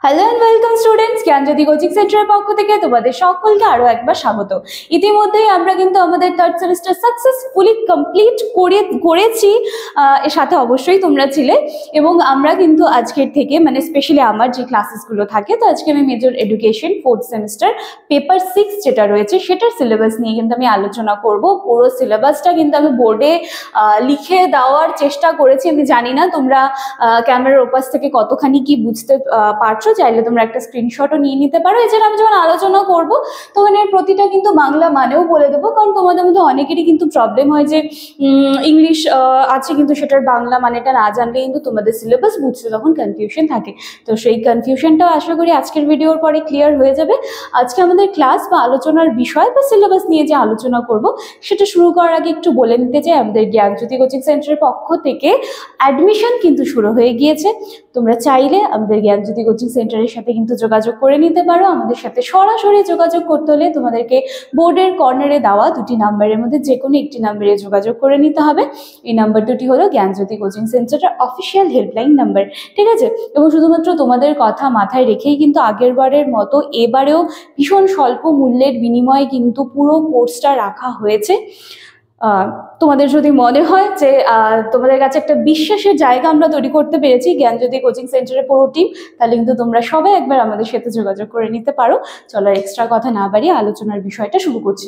Hello and welcome students, Gyanjyoti coaching সেন্টারের পক্ষ থেকে তোমাদের সকলকে আরো একবার স্বাগত। ইতিমধ্যেই আমরা কিন্তু আমাদের থার্ড সেমিস্টার সাকসেসফুলি কমপ্লিট করেছি। এর সাথে অবশ্যই তোমরা ছিলে, এবং আমরা কিন্তু আজকের থেকে মানে স্পেশালি আমার যে ক্লাসেসগুলো থাকে, তো আজকে আমি major education fourth semester paper 6 যেটা রয়েছে সেটার সিলেবাস নিয়ে কিন্তু আমি আলোচনা করব। পুরো সিলেবাসটা কিন্তু আমি বোর্ডে লিখে দেওয়ার চেষ্টা করেছি। আমি জানি না তোমরা ক্যামেরার ওপাশ থেকে কতখানি কি বুঝতে পারছো, চাইলে তোমরা একটা স্ক্রিনশটও নিয়ে নিতে পারো। এছাড়া আমি যখন আলোচনা করবো তখন এর প্রতিটা কিন্তু বাংলা মানেও বলে দেবো, কারণ তোমাদের মধ্যে অনেকেরই কিন্তু প্রবলেম হয় যে ইংলিশ আছে কিন্তু সেটার বাংলা মানেটা না জানলে কিন্তু তোমাদের সিলেবাস বুঝতে তখন কনফিউশন থাকে। তো সেই কনফিউশনটাও আশা করি আজকের ভিডিওর পরে ক্লিয়ার হয়ে যাবে। আজকে আমাদের ক্লাস বা আলোচনার বিষয় বা সিলেবাস নিয়ে যে আলোচনা করব সেটা শুরু করার আগে একটু বলে নিতে চাই, আমাদের জ্ঞানজ্যোতি কোচিং সেন্টারের পক্ষ থেকে অ্যাডমিশন কিন্তু শুরু হয়ে গিয়েছে। তোমরা চাইলে আমাদের জ্ঞানজ্যোতি কোচিং সেন্টারের সাথে কিন্তু যোগাযোগ করে নিতে পারো। আমাদের সাথে সরাসরি যোগাযোগ করতে হলে তোমাদেরকে বোর্ডের কর্নারে দেওয়া দুটি নাম্বারের মধ্যে যে কোনো একটি নাম্বারে যোগাযোগ করে নিতে হবে। এই নাম্বার দুটি হলো জ্ঞানজ্যোতি কোচিং সেন্টারের অফিসিয়াল হেল্পলাইন নাম্বার, ঠিক আছে? এবং শুধুমাত্র তোমাদের কথা মাথায় রেখেই কিন্তু আগের বারের মতো এবারেও ভীষণ স্বল্প মূল্যের বিনিময়ে কিন্তু পুরো কোর্সটা রাখা হয়েছে। তোমাদের যদি মনে হয় যে তোমাদের কাছে একটা বিশ্বাসের জায়গা আমরা তৈরি করতে পেরেছি জ্ঞানজ্যোতি কোচিং সেন্টারের পুরো টিম, তাহলে কিন্তু তোমরা সবাই একবার আমাদের সাথে যোগাযোগ করে নিতে পারো। চলো এক্সট্রা কথা না বাড়িয়ে আলোচনার বিষয়টা শুরু করছি।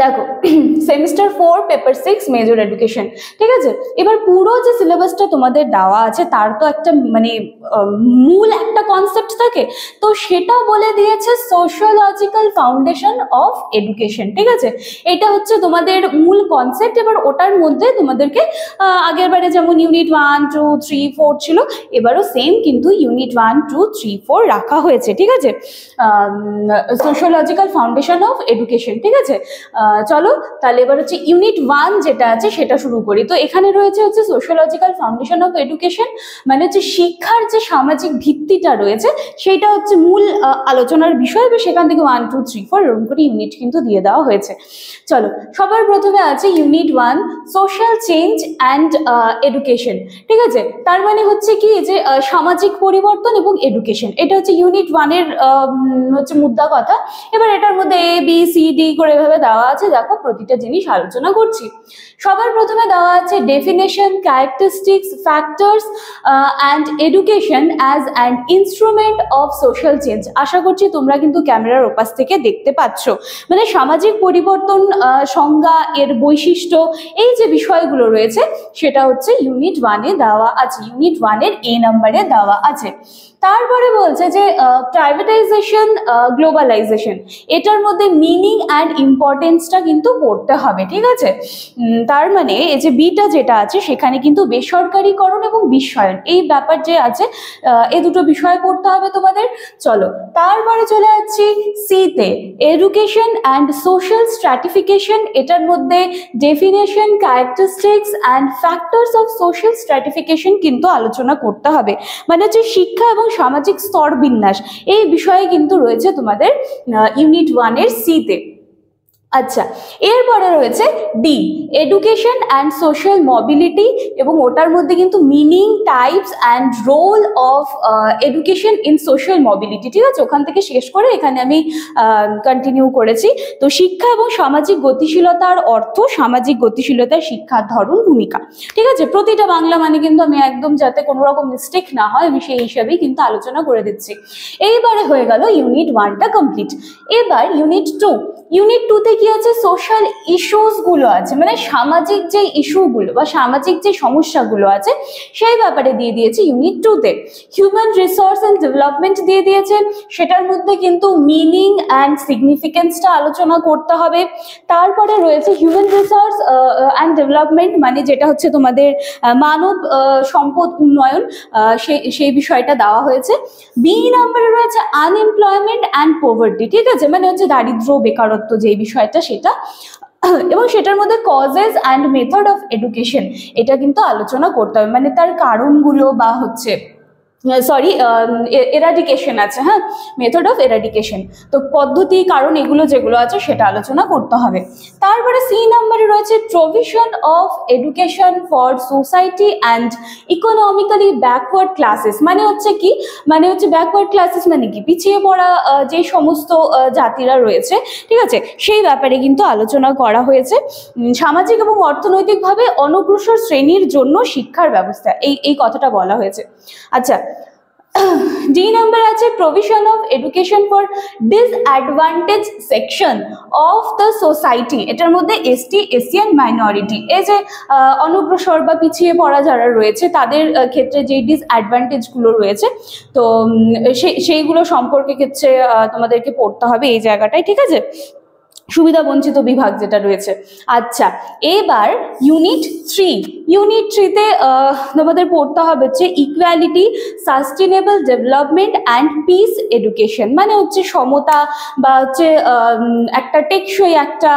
দেখো, সেমিস্টার 4 পেপার 6 মেজর এডুকেশন, ঠিক আছে? এবার পুরো যে সিলেবাসটা তোমাদের দেওয়া আছে তার তো একটা মানে মূল একটা কনসেপ্ট থাকে, তো সেটা বলে দিয়েছে সোশিওলজিক্যাল ফাউন্ডেশন অফ এডুকেশন, ঠিক আছে? এটা হচ্ছে তোমাদের মূল কনসেপ্ট। এবার ওটার মধ্যে তোমাদেরকে আগের বারে যেমন ইউনিট 1, 2, 3, 4 ছিল, এবারও সেম কিন্তু ইউনিট 1, 2, 3, 4 রাখা হয়েছে, ঠিক আছে? সোশিওলজিক্যাল ফাউন্ডেশন অফ এডুকেশন, ঠিক আছে? চলো তাহলে এবার হচ্ছে ইউনিট 1 যেটা আছে সেটা শুরু করি। তো এখানে রয়েছে হচ্ছে সোশিওলজিক্যাল ফাউন্ডেশন অফ এডুকেশন, মানে হচ্ছে শিক্ষার যে সামাজিক ভিত্তিটা রয়েছে সেটা হচ্ছে মূল আলোচনার বিষয়। এবং সেখান থেকে 1, 2, 3, 4 এরকম করে ইউনিট কিন্তু দিয়ে দেওয়া হয়েছে। চলো, সবার প্রথমে আছে unit 1 social change and education, ঠিক আছে? তার মানে হচ্ছে কি যে সামাজিক পরিবর্তন এবং এডুকেশন, এটা হচ্ছে ইউনিট 1 এর হচ্ছে মুদ্রা কথা। এবার এটার মধ্যে ABCD করে এভাবে দেওয়া আছে, দেখো প্রতিটা জিনিস আলোচনা করছি। সবার প্রথমে দেওয়া আছে definition, characteristics, factors and education as an instrument of social change. আশা করছি তোমরা কিন্তু ক্যামেরার ওপাশ থেকে দেখতে পাচ্ছ, মানে সামাজিক পরিবর্তন সংজ্ঞা, এর বৈশিষ্ট্য, এই যে বিষয়গুলো রয়েছে সেটা হচ্ছে ইউনিট 1 এ দেওয়া আছে, ইউনিট 1 এর A নাম্বারে দেওয়া আছে। তারপরে বলছে যে প্রাইভেটাইজেশন, গ্লোবালাইজেশন, এটার মধ্যে মিনিং অ্যান্ড ইম্পর্টেন্সটা কিন্তু পড়তে হবে, ঠিক আছে? তার মানে এই যে বিটা যেটা আছে সেখানে কিন্তু বেসরকারিকরণ এবং বিশ্বায়ন, এই ব্যাপার যে আছে এই দুটো বিষয় পড়তে হবে তোমাদের। চলো তারপরে চলে যাচ্ছি সিতে, এডুকেশন অ্যান্ড সোশ্যাল স্ট্র্যাটিফিকেশন, এটার মধ্যে definition, characteristics and factors of social stratification কিন্তু আলোচনা করতে হবে, মানে হচ্ছে শিক্ষা এবং সামাজিক স্তর বিন্যাস, এই বিষয়ে কিন্তু রয়েছে তোমাদের ইউনিট 1 এর সিতে। আচ্ছা, এরপরে রয়েছে D, education and social mobility, এবং ওটার মধ্যে কিন্তু meaning, types and role of education in social mobility, ঠিক আছে? ওখান থেকে শেষ করে এখানে আমি কন্টিনিউ করেছি। তো শিক্ষা এবং সামাজিক গতিশীলতার অর্থ, সামাজিক গতিশীলতার শিক্ষার ধরন, ভূমিকা, ঠিক আছে? প্রতিটা বাংলা মানে কিন্তু আমি একদম যাতে কোনো রকম মিস্টেক না হয় আমি সেই হিসাবেই কিন্তু আলোচনা করে দিচ্ছি। এইবারে হয়ে গেল ইউনিট 1টা কমপ্লিট। এবার ইউনিট 2, ইউনিট 2তে কি আছে? সোশ্যাল ইস্যুস গুলো আছে, মানে সামাজিক যে ইস্যুগুলো বা সামাজিক যে সমস্যাগুলো আছে সেই ব্যাপারে দিয়ে দিয়েছে ইউনিট 2তে। হিউম্যান রিসোর্স অ্যান্ড ডেভেলপমেন্ট দিয়ে দিয়েছে, সেটার মধ্যে কিন্তু মিনিং অ্যান্ড সিগনিফিকেন্সটা আলোচনা করতে হবে। তারপরে রয়েছে হিউম্যান রিসোর্স অ্যান্ড ডেভেলপমেন্ট, মানে যেটা হচ্ছে তোমাদের মানব সম্পদ উন্নয়ন, সেই বিষয়টা দেওয়া হয়েছে। বি নাম্বারে রয়েছে আনএমপ্লয়মেন্ট অ্যান্ড পভার্টি, ঠিক আছে? মানে হচ্ছে দারিদ্র, বেকারত্ব যে বিষয়টা সেটা, এবং সেটার মধ্যে causes and method of education, এটা কিন্তু আলোচনা করতে হবে, মানে তার কারণগুলো বা হচ্ছে সরি এরাডিকেশন আছে, হ্যাঁ, মেথড অফ এরাডিকেশন। তো পদ্ধতি, কারণ এগুলো যেগুলো আছে সেটা আলোচনা করতে হবে। তারপরে সি নাম্বারে রয়েছে provision of education for society and economically backward classes. মানে হচ্ছে কি, মানে হচ্ছে ব্যাকওয়ার্ড ক্লাসেস মানে কি, পিছিয়ে পড়া যে সমস্ত জাতিরা রয়েছে, ঠিক আছে, সেই ব্যাপারে কিন্তু আলোচনা করা হয়েছে। সামাজিক এবং অর্থনৈতিকভাবে অনগ্রসর শ্রেণীর জন্য শিক্ষার ব্যবস্থা, এই কথাটা বলা হয়েছে। আচ্ছা, ডি নাম্বার আছে provision of education for disadvantage section of the society. এটার মধ্যে এসটি, এসসি অ্যান্ড মাইনরিটি, এই যে অনগ্রসর বা পিছিয়ে পড়া যারা রয়েছে তাদের ক্ষেত্রে যে ডিসঅ্যাডভান্টেজগুলো রয়েছে, তো সেইগুলো সম্পর্কে ক্ষেত্রে তোমাদেরকে পড়তে হবে এই জায়গাটায়, ঠিক আছে, সুবিধা বঞ্চিত বিভাগ যেটা রয়েছে। আচ্ছা, এবার ইউনিট 3, ইউনিট 3তে তোমাদের পড়তে হবে হচ্ছে equality, sustainable development and piece education. মানে হচ্ছে সমতা বা হচ্ছে একটা টেকসই একটা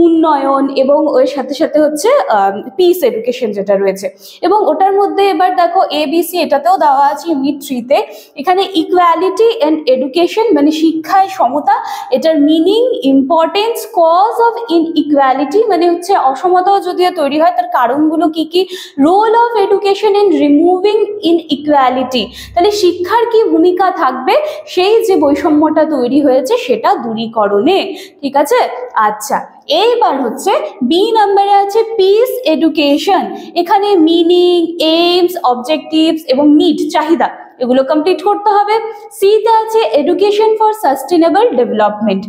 উন্নয়ন, এবং ওর সাথে সাথে হচ্ছে পিস এডুকেশন যেটা রয়েছে। এবং ওটার মধ্যে এবার দেখো ABC এটাতেও দেওয়া আছে ইউনিট 3তে। এখানে ইকুয়ালিটি অ্যান্ড এডুকেশন মানে শিক্ষায় সমতা, এটার meaning, importance, cause of inequality মানে হচ্ছে অসমতাও যদিও তৈরি হয় তার কারণগুলো কি কি, role of education in removing inequality, তাহলে শিক্ষার কি ভূমিকা থাকবে সেই যে বৈষম্যটা তৈরি হয়েছে সেটা দূরীকরণে, ঠিক আছে। আচ্ছা, এইবার হচ্ছে বি নাম্বারে আছে পিস এডুকেশন। এখানে মিনিং, এইমস, অবজেক্টিভস এবং নিড, চাহিদা, এগুলো কমপ্লিট করতে হবে। সিতে আছে এডুকেশন ফর সাস্টেনেবল ডেভেলপমেন্ট।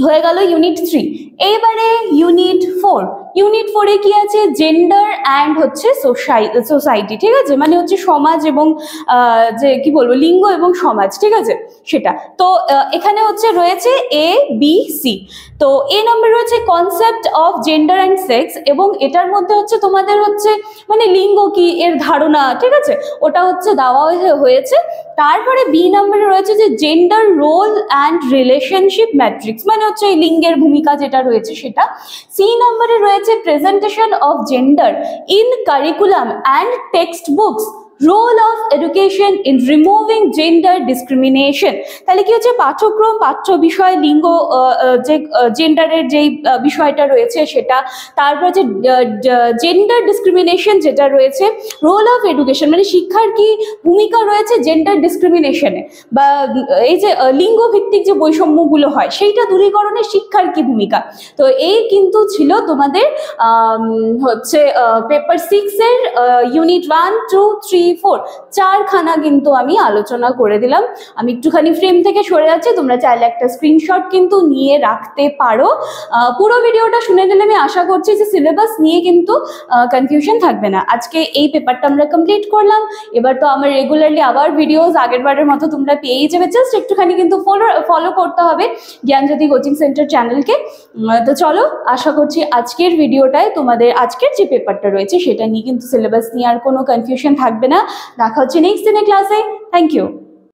হয়ে গেল ইউনিট 3। এইবারে ইউনিট 4, ইউনিট 4-এ কি আছে, জেন্ডার অ্যান্ড হচ্ছে সোসাইটি, ঠিক আছে, মানে হচ্ছে সমাজ এবং যে কি বলবো লিঙ্গ এবং সমাজ, ঠিক আছে, সেটা। তো এখানে হচ্ছে রয়েছে ABC। তো এ নম্বরে রয়েছে concept of gender and sex, এবং এটার মধ্যে হচ্ছে তোমাদের হচ্ছে মানে লিঙ্গ কি এর ধারণা, ঠিক আছে, ওটা হচ্ছে দেওয়া হয়েছে। তারপরে বি নম্বরে রয়েছে যে gender role and relationship matrix, মানে হচ্ছে এই লিঙ্গের ভূমিকা যেটা রয়েছে সেটা। সি নম্বরে রয়েছে presentation of gender in curriculum and text books, role of education in removing gender discrimination. তাহলে কি হচ্ছে পাঠ্যক্রম, পাঠ্য বিষয়, লিঙ্গ যে জেন্ডারের যেই বিষয়টা রয়েছে সেটা, তারপর যে জেন্ডার ডিসক্রিমিনেশন যেটা রয়েছে, রোল অফ এডুকেশন মানে শিক্ষার কি ভূমিকা রয়েছে জেন্ডার ডিসক্রিমিনেশনে, বা এই যে লিঙ্গ ভিত্তিক যে বৈষম্যগুলো হয় সেইটা দূরীকরণে শিক্ষার কি ভূমিকা। তো এই কিন্তু ছিল তোমাদের হচ্ছে পেপার 6-এর ইউনিট 1, 2, 3, 4 চারখানা কিন্তু আমি আলোচনা করে দিলাম। আমি একটুখানি ফ্রেম থেকে সরে যাচ্ছি, তোমরা চাইলে একটা স্ক্রিনশট কিন্তু নিয়ে রাখতে পারো। পুরো ভিডিওটা শুনে নিলে আমি আশা করছি যে সিলেবাস নিয়ে কিন্তু কনফিউশন থাকবে না। আজকে এই পেপারটা আমরা কমপ্লিট করলাম, এবার তো আমার রেগুলারলি আবার ভিডিওস আগের বারের মতো তোমরা পেয়েই যাবে, জাস্ট একটুখানি কিন্তু ফলো করতে হবে জ্ঞানজ্যোতি কোচিং সেন্টার চ্যানেলকে। তো চলো, আশা করছি আজকের ভিডিওটায় তোমাদের আজকের যে পেপারটা রয়েছে সেটা নিয়ে কিন্তু সিলেবাস নিয়ে আর কোনো কনফিউশন থাকবে না। দেখা হচ্ছে নেক্সট দিনের ক্লাসে। Thank you.